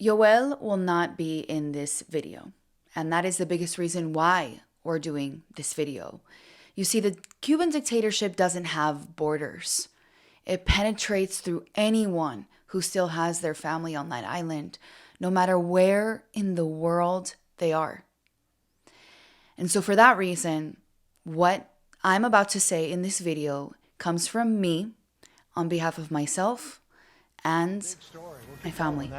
Yoel will not be in this video, and that is the biggest reason why we're doing this video. You see, the Cuban dictatorship doesn't have borders. It penetrates through anyone who still has their family on that island, no matter where in the world they are. And so for that reason, what I'm about to say in this video comes from me on behalf of myself and my family.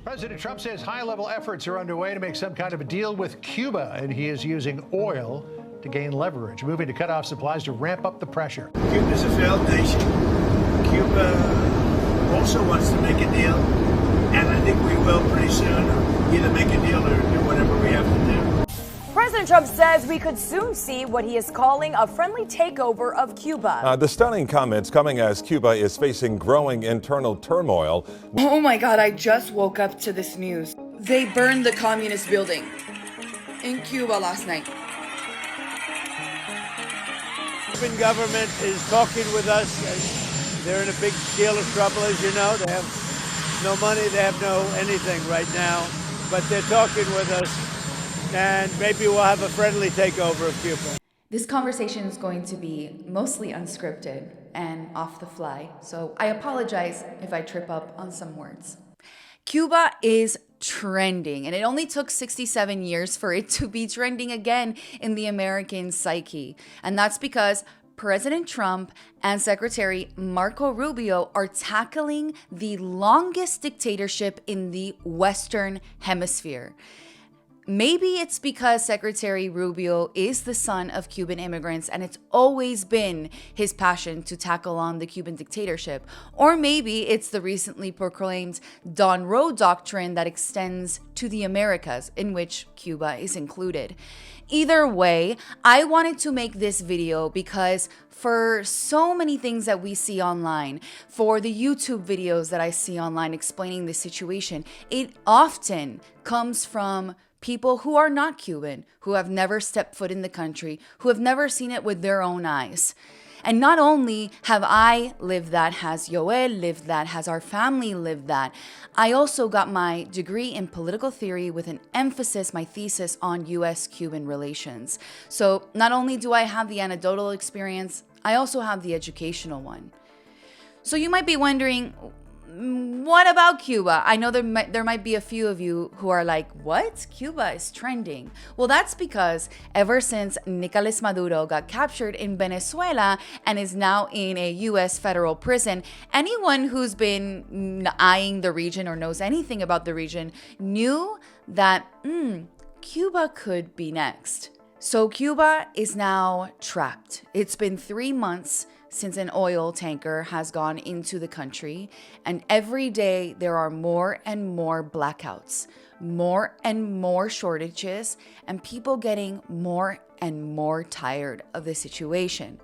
President Trump says high-level efforts are underway to make some kind of a deal with Cuba, and he is using oil to gain leverage, moving to cut off supplies to ramp up the pressure. Cuba's a failed nation. Cuba also wants to make a deal, and I think we will pretty soon either make a deal or do whatever we have to do. President Trump says we could soon see what he is calling a friendly takeover of Cuba. The stunning comments coming as Cuba is facing growing internal turmoil. Oh my God, I just woke up to this news. They burned the communist building in Cuba last night. The Cuban government is talking with us. They're in a big deal of trouble, as you know. They have no money, they have no anything right now, but they're talking with us. And maybe we'll have a friendly takeover of Cuba. This conversation is going to be mostly unscripted and off the fly, so I apologize if I trip up on some words. Cuba is trending, and it only took 67 years for it to be trending again in the American psyche. And that's because President Trump and Secretary Marco Rubio are tackling the longest dictatorship in the Western Hemisphere. Maybe it's because Secretary Rubio is the son of Cuban immigrants and it's always been his passion to tackle on the Cuban dictatorship. Or maybe it's the recently proclaimed Don Roe doctrine that extends to the Americas, in which Cuba is included. Either way, I wanted to make this video because for so many things that we see online, for the YouTube videos that I see online explaining this situation, it often comes from people who are not Cuban, who have never stepped foot in the country, who have never seen it with their own eyes. And not only have I lived that, has Yoel lived that, has our family lived that, I also got my degree in political theory with an emphasis, my thesis, on US-Cuban relations. So not only do I have the anecdotal experience, I also have the educational one. So you might be wondering, what about Cuba? I know there might be a few of you who are like, what? Cuba is trending. Well, that's because ever since Nicolas Maduro got captured in Venezuela and is now in a US federal prison, anyone who's been eyeing the region or knows anything about the region knew that Cuba could be next. So Cuba is now trapped. It's been 3 months since an oil tanker has gone into the country, and every day there are more and more blackouts, more and more shortages, and people getting more and more tired of the situation.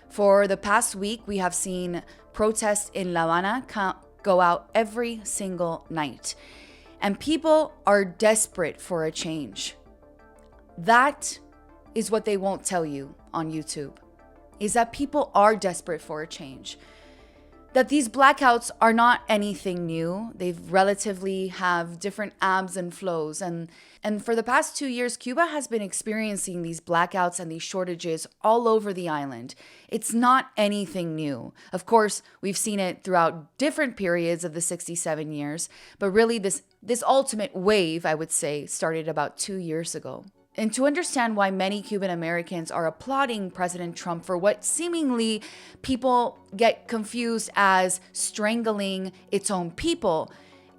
For the past week, we have seen protests in La Habana go out every single night, and people are desperate for a change. That is what they won't tell you on YouTube, is that people are desperate for a change. That these blackouts are not anything new. They've relatively have different ebbs and flows. And for the past 2 years, Cuba has been experiencing these blackouts and these shortages all over the island. It's not anything new. Of course, we've seen it throughout different periods of the 67 years, but really this ultimate wave, I would say, started about 2 years ago. And to understand why many Cuban Americans are applauding President Trump for what seemingly people get confused as strangling its own people,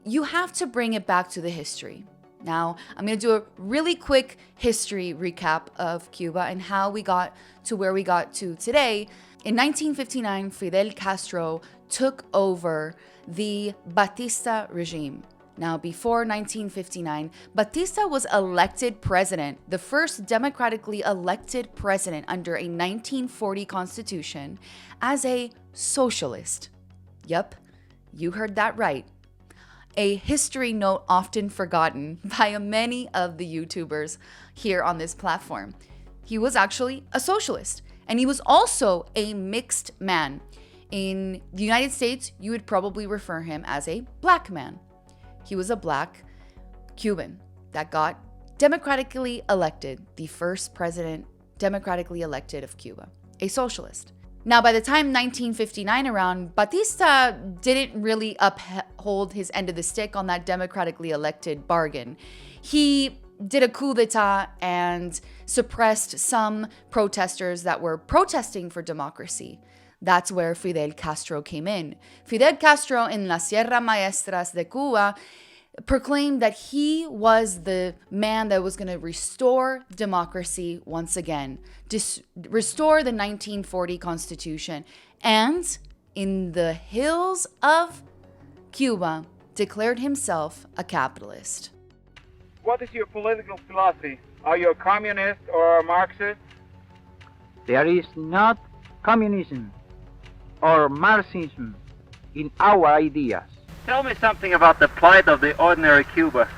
you have to bring it back to the history. Now, I'm going to do a really quick history recap of Cuba and how we got to where we got to today. In 1959, Fidel Castro took over the Batista regime. Now, before 1959, Batista was elected president, the first democratically elected president under a 1940 constitution, as a socialist. Yep, you heard that right. A history note often forgotten by many of the YouTubers here on this platform. He was actually a socialist, and he was also a mixed man. In the United States, you would probably refer him as a black man. He was a black Cuban that got democratically elected, the first president democratically elected of Cuba, a socialist. Now, by the time 1959 around, Batista didn't really uphold his end of the stick on that democratically elected bargain. He did a coup d'etat and suppressed some protesters that were protesting for democracy. That's where Fidel Castro came in. Fidel Castro in Las Sierras Maestras de Cuba proclaimed that he was the man that was going to restore democracy once again, restore the 1940 Constitution, and in the hills of Cuba, declared himself a capitalist. What is your political philosophy? Are you a communist or a Marxist? There is not communism or Marxism in our ideas. Tell me something about the plight of the ordinary Cuba.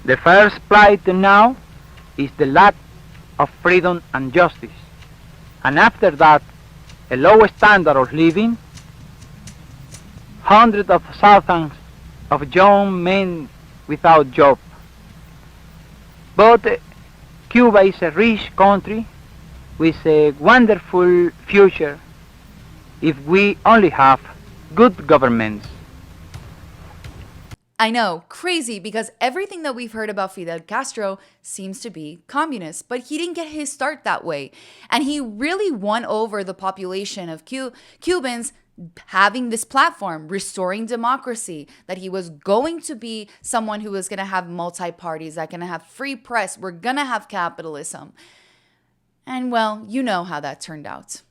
The first plight now is the lack of freedom and justice. And after that, a low standard of living, hundreds of thousands of young men without job. But Cuba is a rich country with a wonderful future if we only have good governments. I know, crazy, because everything that we've heard about Fidel Castro seems to be communist, but he didn't get his start that way. And he really won over the population of Cubans having this platform, restoring democracy, that he was going to be someone who was going to have multi-parties, that going to have free press, we're going to have capitalism. And well, you know how that turned out.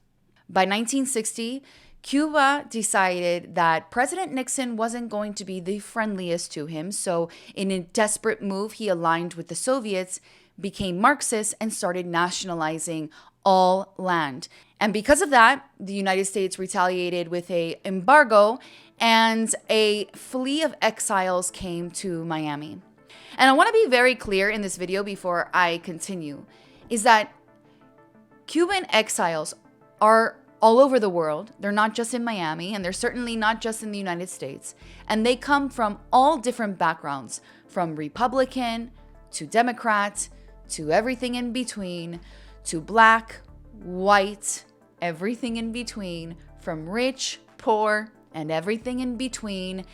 By 1960, Cuba decided that President Nixon wasn't going to be the friendliest to him, so in a desperate move, he aligned with the Soviets, became Marxist, and started nationalizing all land. And because of that, the United States retaliated with an embargo, and a fleet of exiles came to Miami. And I want to be very clear in this video before I continue, is that Cuban exiles are all over the world. They're not just in Miami, and they're certainly not just in the United States. And they come from all different backgrounds, from Republican to Democrat to everything in between, to black, white, everything in between, from rich, poor, and everything in between.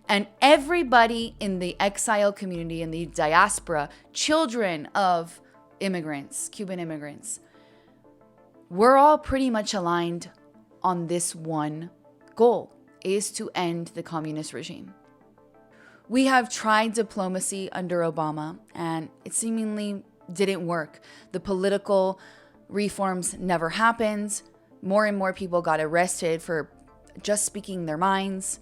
And everybody in the exile community, in the diaspora, children of immigrants, Cuban immigrants, we're all pretty much aligned on this one goal, is to end the communist regime. We have tried diplomacy under Obama, and it seemingly didn't work. The political reforms never happened. More and more people got arrested for just speaking their minds.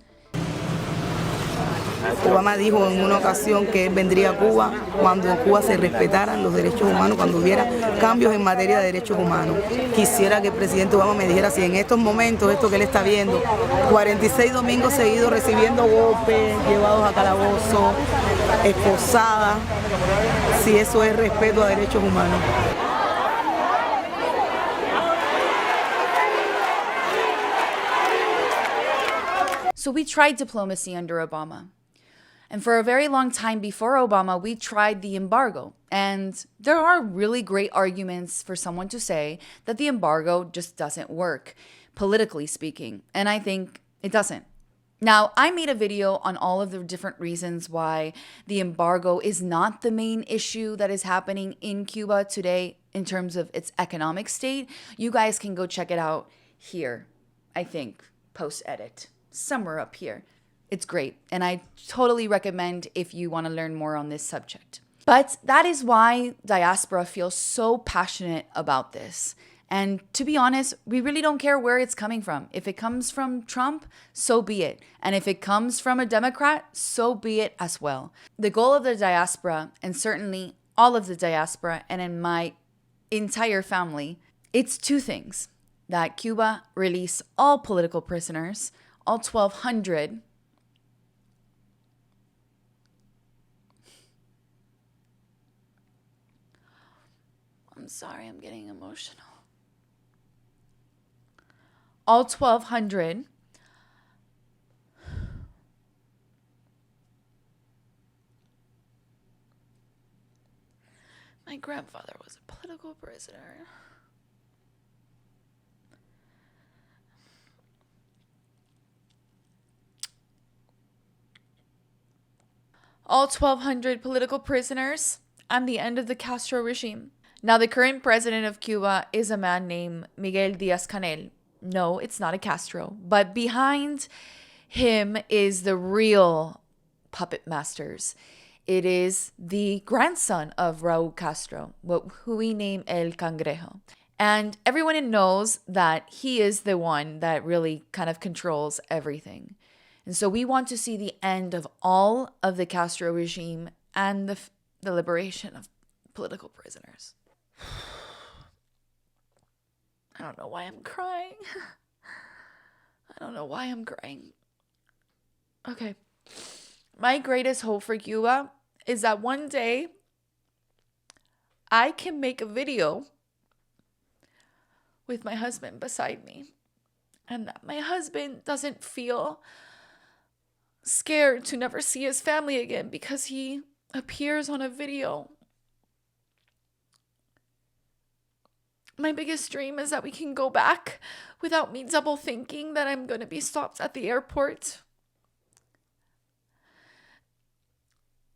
Obama dijo en una ocasión que él vendría a Cuba cuando en Cuba se respetaran los derechos humanos, cuando hubiera cambios en materia de derechos humanos. Quisiera que el presidente Obama me dijera si en estos momentos, esto que él está viendo, 46 domingos seguidos recibiendo golpes, llevados a calabozo, esposadas, si eso es respeto a derechos humanos. So we tried diplomacy under Obama. And for a very long time before Obama, we tried the embargo. And there are really great arguments for someone to say that the embargo just doesn't work, politically speaking. And I think it doesn't. Now, I made a video on all of the different reasons why the embargo is not the main issue that is happening in Cuba today in terms of its economic state. You guys can go check it out here, I think, post-edit, somewhere up here. It's great, and I totally recommend if you want to learn more on this subject. But that is why diaspora feels so passionate about this. And to be honest, we really don't care where it's coming from. If it comes from Trump, so be it. And if it comes from a Democrat, so be it as well. The goal of the diaspora, and certainly all of the diaspora, and in my entire family, it's two things. That Cuba release all political prisoners, all 1,200. I'm sorry, I'm getting emotional. All 1,200 My grandfather was a political prisoner. All 1,200 political prisoners and the end of the Castro regime. Now, the current president of Cuba is a man named Miguel Díaz-Canel. No, it's not a Castro, but behind him is the real puppet masters. It is the grandson of Raúl Castro, who we name El Cangrejo. And everyone knows that he is the one that really kind of controls everything. And so we want to see the end of all of the Castro regime and the liberation of political prisoners. I don't know why I'm crying. I don't know why I'm crying. Okay. My greatest hope for Cuba is that one day I can make a video with my husband beside me, and that my husband doesn't feel scared to never see his family again because he appears on a video. My biggest dream is that we can go back without me double thinking that I'm going to be stopped at the airport.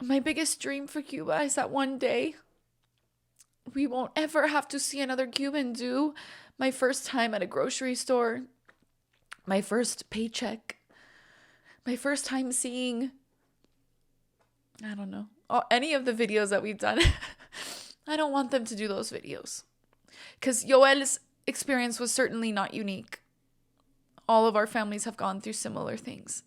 My biggest dream for Cuba is that one day we won't ever have to see another Cuban do my first time at a grocery store, my first paycheck, my first time seeing, I don't know, any of the videos that we've done. I don't want them to do those videos. Because Yoel's experience was certainly not unique. All of our families have gone through similar things.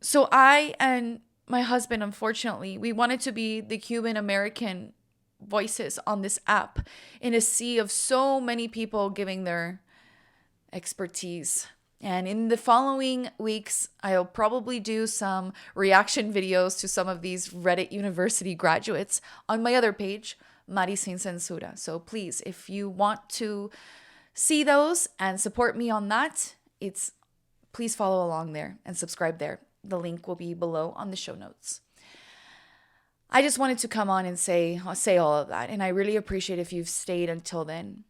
So I and my husband, unfortunately, we wanted to be the Cuban American voices on this app in a sea of so many people giving their expertise. And in the following weeks, I'll probably do some reaction videos to some of these Reddit University graduates on my other page, Mari Sin Censura. So please, if you want to see those and support me on that, please follow along there and subscribe there. The link will be below on the show notes. I just wanted to come on and say all of that, and I really appreciate if you've stayed until then.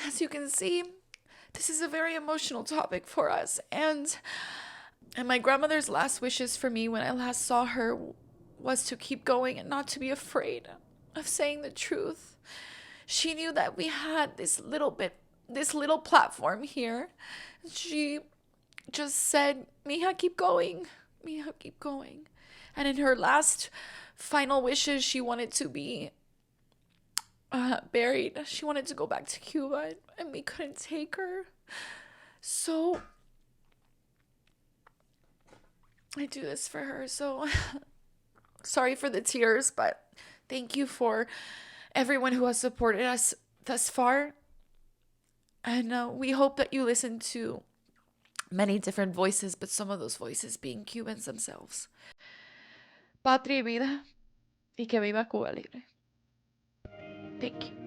As you can see, this is a very emotional topic for us, and my grandmother's last wishes for me when I last saw her was to keep going and not to be afraid of saying the truth. She knew that we had this little platform here. She just said, "Mija, keep going. Mija, keep going." And in her last final wishes, she wanted to be buried. She wanted to go back to Cuba, and we couldn't take her. So I do this for her. So sorry for the tears, but thank you for everyone who has supported us thus far. And we hope that you listen to many different voices, but some of those voices being Cubans themselves. Patria y vida, y que viva Cuba libre. Thank you.